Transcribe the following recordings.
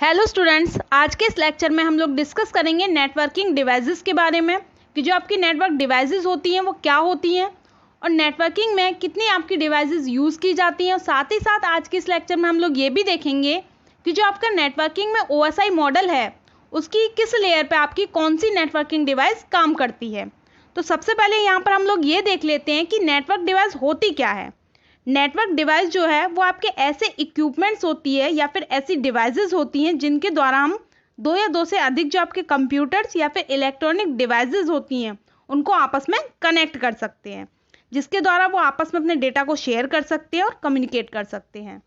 Hello students, आज के इस लेक्चर में हम लोग डिस्कस करेंगे नेटवर्किंग डिवाइसेस के बारे में कि जो आपकी नेटवर्क डिवाइसेस होती हैं वो क्या होती हैं और नेटवर्किंग में कितनी आपकी डिवाइसेस यूज़ की जाती हैं। और साथ ही साथ आज के इस लेक्चर में हम लोग ये भी देखेंगे कि जो आपका नेटवर्किंग में OSI मॉडल है उसकी किस लेयर पे आपकी कौन सी नेटवर्किंग डिवाइस काम करती है। तो सबसे पहले यहाँ पर हम लोग ये देख लेते हैं कि नेटवर्क डिवाइस होती क्या है। नेटवर्क डिवाइस जो है वो आपके ऐसे इक्विपमेंट्स होती है या फिर ऐसी डिवाइसेस होती हैं जिनके द्वारा हम दो या दो से अधिक जो आपके कंप्यूटर्स या फिर इलेक्ट्रॉनिक डिवाइसेस होती हैं उनको आपस में कनेक्ट कर सकते हैं, जिसके द्वारा वो आपस में अपने डेटा को शेयर कर सकते हैं और कम्युनिकेट कर सकते हैं।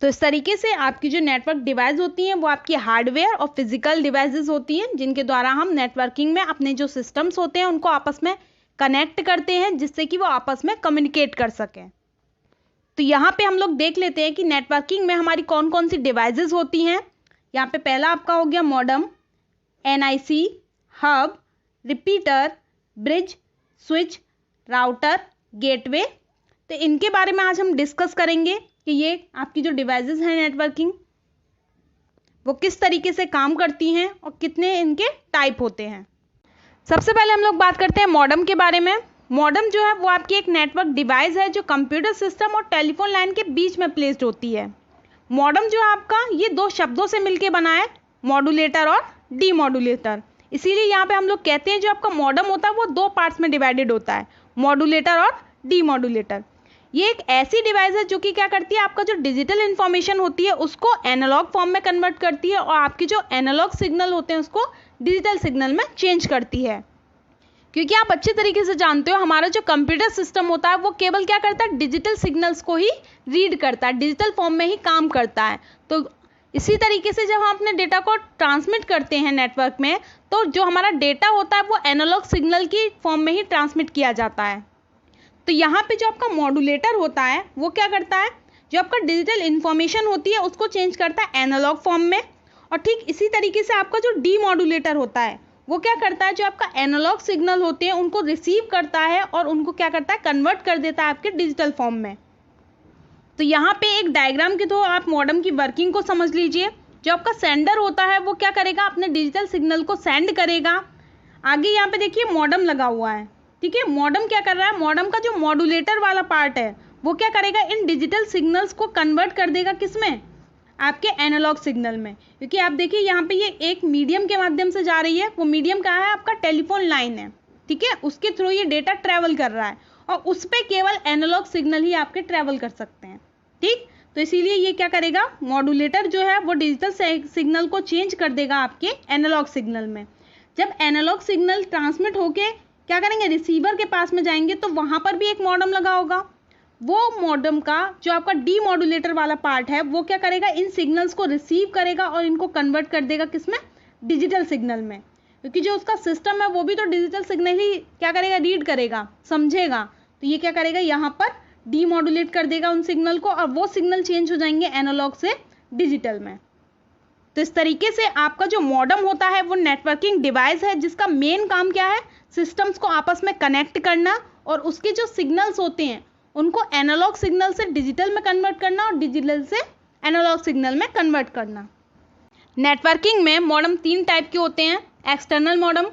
तो इस तरीके से आपकी जो नेटवर्क डिवाइस होती हैं वो आपकी हार्डवेयर और फिजिकल डिवाइसेस होती हैं जिनके द्वारा हम नेटवर्किंग में अपने जो सिस्टम्स होते हैं उनको आपस में कनेक्ट करते हैं जिससे कि वो आपस में कम्युनिकेट कर सकें। तो यहाँ पे हम लोग देख लेते हैं कि नेटवर्किंग में हमारी कौन कौन सी डिवाइसेस होती हैं। यहाँ पे पहला आपका हो गया modem, NIC, hub, repeater, bridge, switch, router, gateway. तो इनके बारे में आज हम डिस्कस करेंगे कि ये आपकी जो डिवाइसेस हैं नेटवर्किंग वो किस तरीके से काम करती हैं और कितने इनके टाइप होते हैं। सबसे पहले हम लोग बात करते हैं मॉडेम के बारे में। मॉडेम जो है वो आपकी एक नेटवर्क डिवाइस है जो कंप्यूटर सिस्टम और टेलीफोन लाइन के बीच में प्लेस्ड होती है। मॉडेम जो है आपका ये दो शब्दों से मिलकर बना है, मॉड्यूलेटर और डीमॉड्यूलेटर। इसीलिए यहाँ पे हम लोग कहते हैं जो आपका मॉडेम होता है वो दो पार्ट्स में डिवाइडेड होता है, मॉड्यूलेटर और डीमॉड्यूलेटर। ये एक ऐसी डिवाइस है जो कि क्या करती है, आपका जो डिजिटल इन्फॉर्मेशन होती है उसको एनालॉग फॉर्म में कन्वर्ट करती है और आपकी जो एनालॉग सिग्नल होते हैं उसको डिजिटल सिग्नल में चेंज करती है। क्योंकि आप अच्छे तरीके से जानते हो हमारा जो कंप्यूटर सिस्टम होता है वो केवल क्या करता है, डिजिटल सिग्नल्स को ही रीड करता है, डिजिटल फॉर्म में ही काम करता है। तो इसी तरीके से जब हम अपने डेटा को ट्रांसमिट करते हैं नेटवर्क में तो जो हमारा डेटा होता है वो एनालॉग सिग्नल की फॉर्म में ही ट्रांसमिट किया जाता है। तो यहाँ पे जो आपका मॉड्यूलेटर होता है वो क्या करता है, जो आपका डिजिटल इन्फॉर्मेशन होती है उसको चेंज करता है एनालॉग फॉर्म में। और ठीक इसी तरीके से आपका जो डीमॉड्यूलेटर होता है वो क्या करता है, जो आपका एनालॉग सिग्नल होते हैं उनको रिसीव करता है और उनको क्या करता है, कन्वर्ट कर देता है आपके डिजिटल फॉर्म में। तो यहाँ पे एक डायग्राम के थ्रू आप मॉडेम की वर्किंग को समझ लीजिए। जो आपका सेंडर होता है वो क्या करेगा, अपने डिजिटल सिग्नल को सेंड करेगा। आगे यहाँ पे देखिए मॉडेम लगा हुआ है, ठीक है। मॉडेम क्या कर रहा है, मॉडेम का जो मॉड्यूलेटर वाला पार्ट है वो क्या करेगा, इन डिजिटल सिग्नल्स को कन्वर्ट कर देगा किसमें, आपके एनालॉग सिग्नल में। क्योंकि आप देखिए यहाँ पे ये एक मीडियम के माध्यम से जा रही है, वो मीडियम क्या है, आपका टेलीफोन लाइन है, ठीक है। उसके थ्रू ये डेटा ट्रैवल कर रहा है और उस पर केवल एनालॉग सिग्नल ही आपके ट्रैवल कर सकते हैं, ठीक। तो इसीलिए ये क्या करेगा, मॉड्यूलेटर जो है वो डिजिटल सिग्नल को चेंज कर देगा आपके एनालॉग सिग्नल में। जब एनालॉग सिग्नल ट्रांसमिट होके क्या करेंगे, रिसीवर के पास में जाएंगे तो वहाँ पर भी एक मॉडेम लगा होगा। वो मॉडेम का जो आपका डीमॉड्यूलेटर वाला पार्ट है वो क्या करेगा, इन सिग्नल्स को रिसीव करेगा और इनको कन्वर्ट कर देगा किसमें, डिजिटल सिग्नल में। क्योंकि जो उसका सिस्टम है वो भी तो डिजिटल सिग्नल ही क्या करेगा, रीड करेगा, समझेगा। तो ये क्या करेगा, यहाँ पर डीमॉड्यूलेट कर देगा उन सिग्नल को और वो सिग्नल चेंज हो जाएंगे एनालॉग से डिजिटल में। तो इस तरीके से आपका जो मॉडेम होता है वो नेटवर्किंग डिवाइस है जिसका मेन काम क्या है, सिस्टम्स को आपस में कनेक्ट करना और उसके जो सिग्नल्स होते हैं उनको एनालॉग सिग्नल से डिजिटल में कन्वर्ट करना और डिजिटल से एनालॉग सिग्नल में कन्वर्ट करना। नेटवर्किंग में मॉडेम तीन टाइप के होते हैं, एक्सटर्नल मॉडेम,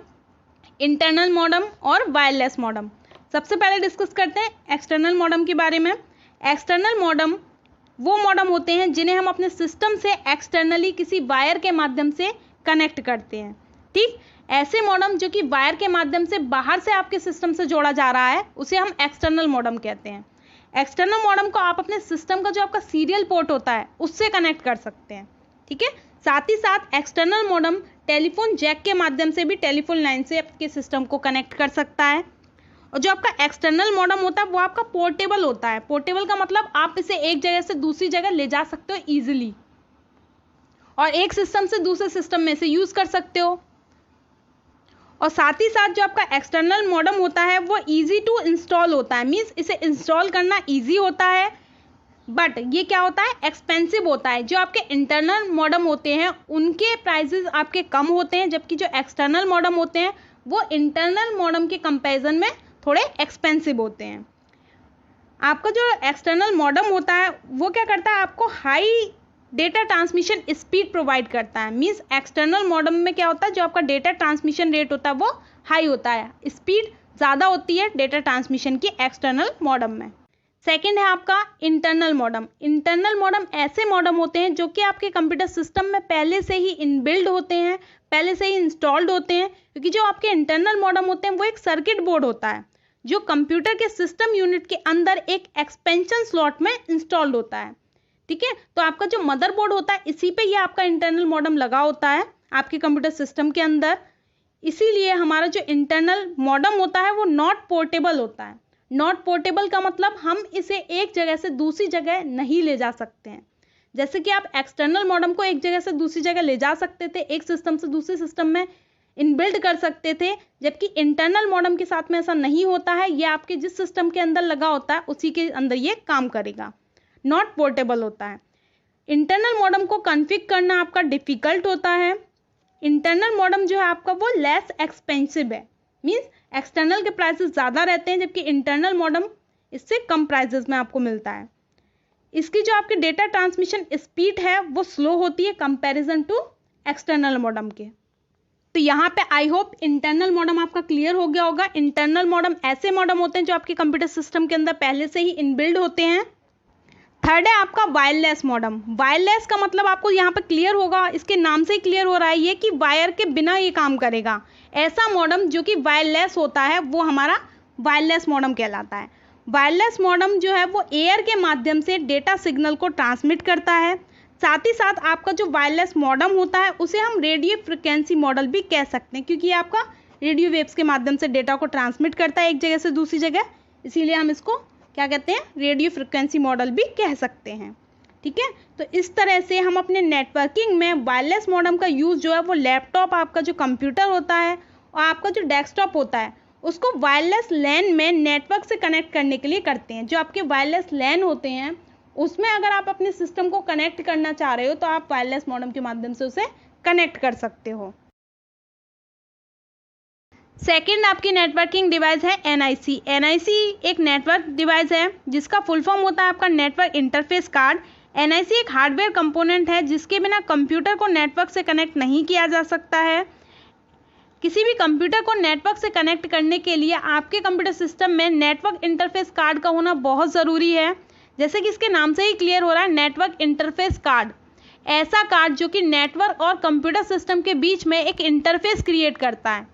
इंटरनल मॉडेम और वायरलेस मॉडेम। सबसे पहले डिस्कस करते हैं एक्सटर्नल मॉडेम के बारे में। एक्सटर्नल मॉडेम वो मॉडेम होते हैं जिन्हें हम अपने सिस्टम से एक्सटर्नली किसी वायर के माध्यम से कनेक्ट करते हैं, ठीक। ऐसे मॉडेम जो कि वायर के माध्यम से बाहर से आपके सिस्टम से जोड़ा जा रहा है उसे हम एक्सटर्नल मॉडेम कहते हैं। एक्सटर्नल मॉडेम को आप अपने सिस्टम का जो आपका सीरियल पोर्ट होता है उससे कनेक्ट कर सकते हैं, ठीक है। साथ ही साथ एक्सटर्नल मॉडेम टेलीफोन जैक के माध्यम से भी टेलीफोन लाइन से आपके सिस्टम को कनेक्ट कर सकता है। और जो आपका एक्सटर्नल मॉडेम होता है वो आपका पोर्टेबल होता है। पोर्टेबल का मतलब आप इसे एक जगह से दूसरी जगह ले जा सकते हो ईजिली और एक सिस्टम से दूसरे सिस्टम में से यूज कर सकते हो। और साथ ही साथ जो आपका एक्सटर्नल मॉडेम होता है वो इजी टू इंस्टॉल होता है, मीन्स इसे इंस्टॉल करना इजी होता है, बट ये क्या होता है, एक्सपेंसिव होता है। जो आपके इंटरनल मॉडेम होते हैं उनके प्राइसेस आपके कम होते हैं, जबकि जो एक्सटर्नल मॉडेम होते हैं वो इंटरनल मॉडेम के कंपैरिजन में थोड़े एक्सपेंसिव होते हैं। आपका जो एक्सटर्नल मॉडेम होता है वो क्या करता है, आपको high data transmission speed provide करता है। मीन्स एक्सटर्नल मॉडेम में क्या होता है, जो आपका डेटा ट्रांसमिशन रेट होता है वो हाई होता है, स्पीड ज़्यादा होती है डेटा ट्रांसमिशन की एक्सटर्नल मॉडेम में। सेकंड है आपका इंटरनल मॉडेम। इंटरनल मॉडेम ऐसे मॉडेम होते हैं जो कि आपके कंप्यूटर सिस्टम में पहले से ही इनबिल्ड होते हैं, पहले से ही इंस्टॉल्ड होते हैं, क्योंकि जो आपके इंटरनल मॉडेम होते हैं वो एक सर्किट बोर्ड होता है जो कंप्यूटर के सिस्टम यूनिट के अंदर एक एक्सपेंशन स्लॉट में इंस्टॉल्ड होता है। ठीक है, तो आपका जो मदरबोर्ड होता है इसी पे ये आपका इंटरनल मॉडेम लगा होता है आपके कंप्यूटर सिस्टम के अंदर। इसीलिए हमारा जो इंटरनल मॉडेम होता है वो नॉट पोर्टेबल होता है। नॉट पोर्टेबल का मतलब हम इसे एक जगह से दूसरी जगह नहीं ले जा सकते हैं। जैसे कि आप एक्सटर्नल मॉडेम को एक जगह से दूसरी जगह ले जा सकते थे, एक सिस्टम से दूसरे सिस्टम में इनबिल्ड कर सकते थे, जबकि इंटरनल मॉडेम के साथ में ऐसा नहीं होता है। ये आपके जिस सिस्टम के अंदर लगा होता है उसी के अंदर ये काम करेगा, नॉट पोर्टेबल होता है। इंटरनल मॉडेम को कॉन्फ़िगर करना आपका डिफ़िकल्ट होता है। इंटरनल मॉडेम जो है आपका वो लेस एक्सपेंसिव है, मीन्स एक्सटर्नल के प्राइसेस ज़्यादा रहते हैं, जबकि इंटरनल मॉडेम इससे कम प्राइसेस में आपको मिलता है। इसकी जो आपकी डेटा ट्रांसमिशन स्पीड है वो स्लो होती है कंपैरिजन टू एक्सटर्नल मॉडेम के। तो यहाँ पे आई होप इंटरनल मॉडेम आपका क्लियर हो गया होगा। इंटरनल मॉडेम ऐसे मॉडेम होते हैं जो आपके कंप्यूटर सिस्टम के अंदर पहले से ही इनबिल्ड होते हैं। थर्ड है आपका वायरलेस मॉडेम। वायरलेस का मतलब आपको यहाँ पे क्लियर होगा, इसके नाम से ही क्लियर हो रहा है ये कि वायर के बिना ये काम करेगा। ऐसा मॉडेम जो कि वायरलेस होता है वो हमारा वायरलेस मॉडेम कहलाता है। वायरलेस मॉडेम जो है वो एयर के माध्यम से डेटा सिग्नल को ट्रांसमिट करता है। साथ ही साथ आपका जो वायरलेस मॉडेम होता है उसे हम रेडियो फ्रिक्वेंसी मॉडल भी कह सकते हैं, क्योंकि ये आपका रेडियो वेव्स के माध्यम से डेटा को ट्रांसमिट करता है एक जगह से दूसरी जगह, इसीलिए हम इसको क्या कहते हैं, रेडियो फ्रिक्वेंसी मॉडल भी कह सकते हैं। ठीक है, तो इस तरह से हम अपने नेटवर्किंग में वायरलेस मॉडेम का यूज़ जो है वो लैपटॉप, आपका जो कंप्यूटर होता है और आपका जो डेस्कटॉप होता है उसको वायरलेस लैन में नेटवर्क से कनेक्ट करने के लिए करते हैं। जो आपके वायरलेस लैन होते हैं उसमें अगर आप अपने सिस्टम को कनेक्ट करना चाह रहे हो तो आप वायरलेस मॉडेम के माध्यम से उसे कनेक्ट कर सकते हो। सेकंड आपकी नेटवर्किंग डिवाइस है एनआईसी। एनआईसी एक नेटवर्क डिवाइस है जिसका फुल फॉर्म होता है आपका नेटवर्क इंटरफेस कार्ड। एनआईसी एक हार्डवेयर कंपोनेंट है जिसके बिना कंप्यूटर को नेटवर्क से कनेक्ट नहीं किया जा सकता है। किसी भी कंप्यूटर को नेटवर्क से कनेक्ट करने के लिए आपके कंप्यूटर सिस्टम में नेटवर्क इंटरफेस कार्ड का होना बहुत ज़रूरी है। जैसे कि इसके नाम से ही क्लियर हो रहा है, नेटवर्क इंटरफेस कार्ड ऐसा कार्ड जो कि नेटवर्क और कंप्यूटर सिस्टम के बीच में एक इंटरफेस क्रिएट करता है,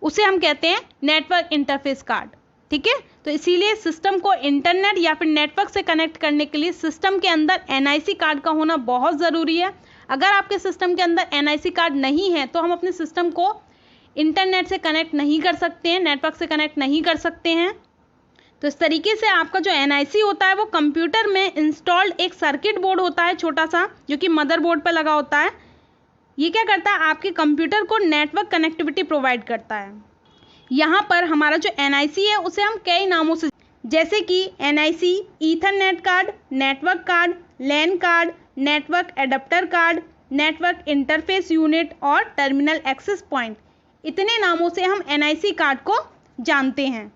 उसे हम कहते हैं नेटवर्क इंटरफेस कार्ड। ठीक है, तो इसीलिए सिस्टम को इंटरनेट या फिर नेटवर्क से कनेक्ट करने के लिए सिस्टम के अंदर एनआईसी कार्ड का होना बहुत ज़रूरी है। अगर आपके सिस्टम के अंदर एनआईसी कार्ड नहीं है तो हम अपने सिस्टम को इंटरनेट से कनेक्ट नहीं कर सकते हैं, नेटवर्क से कनेक्ट नहीं कर सकते हैं। तो इस तरीके से आपका जो एनआईसी होता है वो कंप्यूटर में इंस्टॉल्ड एक सर्किट बोर्ड होता है छोटा सा, जो कि मदरबोर्ड पर लगा होता है। ये क्या करता है, आपके कंप्यूटर को नेटवर्क कनेक्टिविटी प्रोवाइड करता है। यहाँ पर हमारा जो एनआईसी है उसे हम कई नामों से, जैसे कि NIC Ethernet card, network card, LAN card, network adapter card, network interface unit और टर्मिनल एक्सेस पॉइंट, इतने नामों से हम एनआईसी कार्ड को जानते हैं।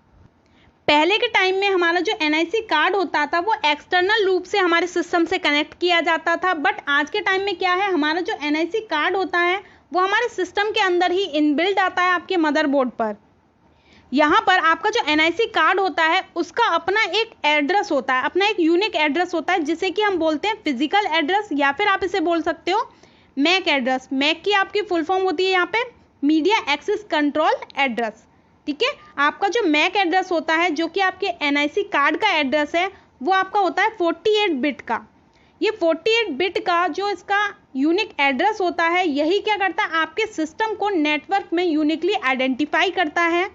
पहले के टाइम में हमारा जो एनआईसी कार्ड होता था वो एक्सटर्नल रूप से हमारे सिस्टम से कनेक्ट किया जाता था, बट आज के टाइम में क्या है, हमारा जो एनआईसी कार्ड होता है वो हमारे सिस्टम के अंदर ही इनबिल्ट आता है आपके मदरबोर्ड पर। यहाँ पर आपका जो एनआईसी कार्ड होता है उसका अपना एक एड्रेस होता है, अपना एक यूनिक एड्रेस होता है, जिसे कि हम बोलते हैं फिजिकल एड्रेस, या फिर आप इसे बोल सकते हो मैक एड्रेस। मैक की आपकी फुल फॉर्म होती है यहाँ पे मीडिया एक्सेस कंट्रोल एड्रेस। ठीक है, आपका जो मैक एड्रेस होता है जो कि आपके एनआईसी कार्ड का एड्रेस है वो आपका होता है 48 बिट का। ये 48 बिट का जो इसका यूनिक एड्रेस होता है यही क्या करता है, आपके सिस्टम को नेटवर्क में यूनिकली आइडेंटिफाई करता है।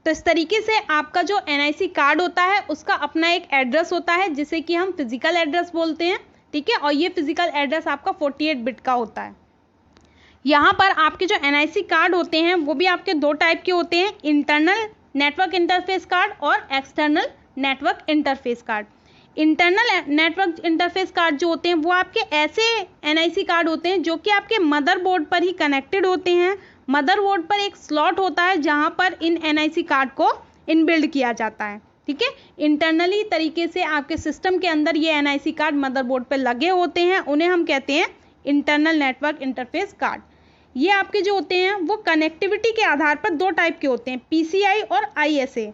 तो इस तरीके से आपका जो एनआईसी कार्ड होता है उसका अपना एक एड्रेस होता है जिसे कि हम फिजिकल एड्रेस बोलते हैं। ठीक है, और ये फिजिकल एड्रेस आपका 48 बिट का होता है। यहाँ पर आपके जो एनआईसी कार्ड होते हैं वो भी आपके दो टाइप के होते हैं, इंटरनल नेटवर्क इंटरफेस कार्ड और external network interface card. Internal network interface card जो होते हैं वो आपके ऐसे एनआईसी कार्ड होते हैं जो कि आपके मदरबोर्ड पर ही कनेक्टेड होते हैं। मदरबोर्ड पर एक स्लॉट होता है जहाँ पर इन एनआईसी कार्ड को इनबिल्ड किया जाता है। ठीक है। इंटरनली तरीके से आपके सिस्टम के अंदर ये NIC कार्ड मदरबोर्ड पर लगे होते हैं, उन्हें हम कहते हैं इंटरनल नेटवर्क इंटरफेस कार्ड। ये आपके जो होते हैं वो कनेक्टिविटी के आधार पर दो टाइप के होते हैं, PCI और ISA,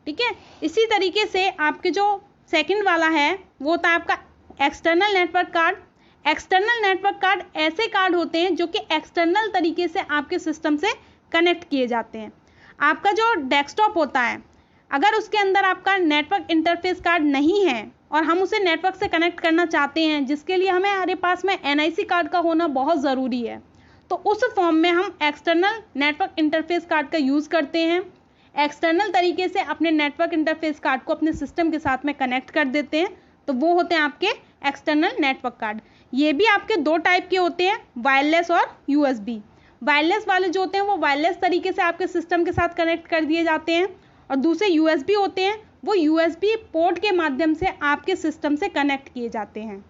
ठीक है। इसी तरीके से आपके जो सेकंड वाला है वो होता है आपका external network card. External network card ऐसे कार्ड होते हैं जो कि एक्सटर्नल तरीके से आपके सिस्टम से कनेक्ट किए जाते हैं। आपका जो डेस्कटॉप होता है, अगर उसके अंदर आपका नेटवर्क इंटरफेस कार्ड नहीं है और हम उसे नेटवर्क से कनेक्ट करना चाहते हैं, जिसके लिए हमें हमारे पास में NIC कार्ड का होना बहुत ज़रूरी है, तो उस फॉर्म में हम एक्सटर्नल नेटवर्क इंटरफेस कार्ड का यूज़ करते हैं। एक्सटर्नल तरीके से अपने नेटवर्क इंटरफेस कार्ड को अपने सिस्टम के साथ में कनेक्ट कर देते हैं, तो वो होते हैं आपके एक्सटर्नल नेटवर्क कार्ड। ये भी आपके दो टाइप के होते हैं, वायरलेस और USB। वायरलेस वाले जो होते हैं वो वायरलेस तरीके से आपके सिस्टम के साथ कनेक्ट कर दिए जाते हैं, और दूसरे USB होते हैं वो USB पोर्ट के माध्यम से आपके सिस्टम से कनेक्ट किए जाते हैं।